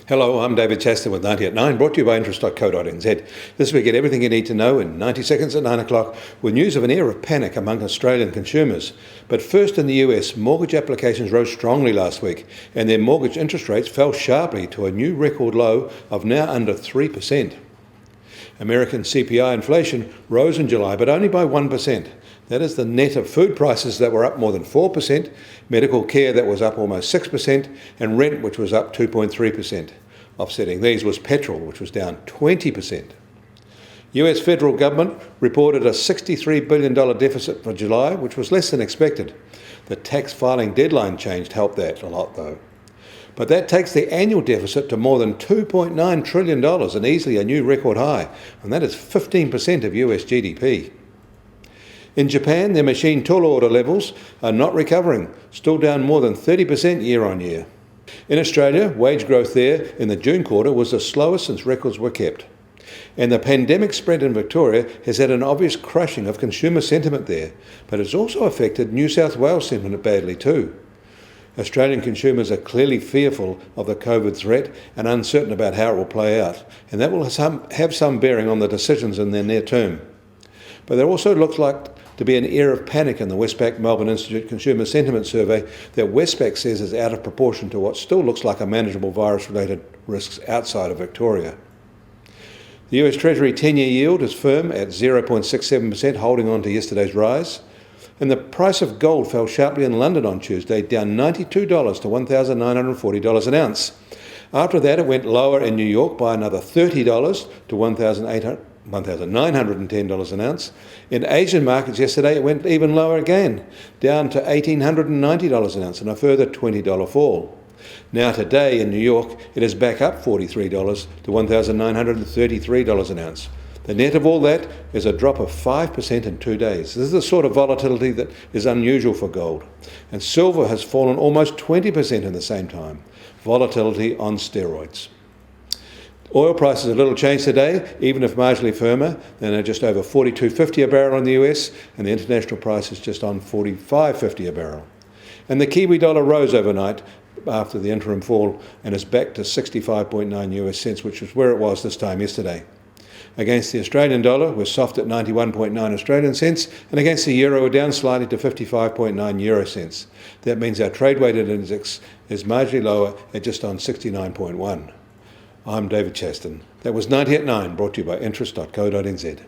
Hello, I'm David Chaston with 90 at 9, brought to you by interest.co.nz. This week, get everything you need to know in 90 seconds at 9 o'clock with news of an air of panic among Australian consumers. But first in the US, mortgage applications rose strongly last week and their mortgage interest rates fell sharply to a new record low of now under 3%. American CPI inflation rose in July, but only by 1%. That is the net of food prices that were up more than 4%, medical care that was up almost 6%, and rent which was up 2.3%. Offsetting these was petrol, which was down 20%. US federal government reported a $63 billion deficit for July, which was less than expected. The tax filing deadline change helped that a lot, though. But that takes the annual deficit to more than $2.9 trillion and easily a new record high, and that is 15% of US GDP. In Japan, their machine tool order levels are not recovering, still down more than 30% year on year. In Australia, wage growth there in the June quarter was the slowest since records were kept. And the pandemic spread in Victoria has had an obvious crushing of consumer sentiment there, but it's also affected New South Wales sentiment badly too. Australian consumers are clearly fearful of the COVID threat and uncertain about how it will play out, and that will have some bearing on the decisions in the near term. But there also looks like to be an air of panic in the Westpac Melbourne Institute Consumer Sentiment Survey that Westpac says is out of proportion to what still looks like a manageable virus-related risks outside of Victoria. The US Treasury 10-year yield is firm at 0.67%, holding on to yesterday's rise. And the price of gold fell sharply in London on Tuesday, down $92 to $1,940 an ounce. After that, it went lower in New York by another $30 to $1,910 an ounce. In Asian markets yesterday, it went even lower again, down to $1,890 an ounce and a further $20 fall. Now today in New York, it is back up $43 to $1,933 an ounce. The net of all that is a drop of 5% in 2 days. This is the sort of volatility that is unusual for gold. And silver has fallen almost 20% in the same time. Volatility on steroids. Oil prices a little changed today, even if marginally firmer. They're just over $42.50 a barrel in the US, and the international price is just on $45.50 a barrel. And the Kiwi dollar rose overnight after the interim fall and is back to 65.9 US cents, which is where it was this time yesterday. Against the Australian dollar, we're soft at 91.9 Australian cents, and against the euro, we're down slightly to 55.9 euro cents. That means our trade-weighted index is marginally lower at just on 69.1. I'm David Chaston. That was 90 at 9, brought to you by interest.co.nz.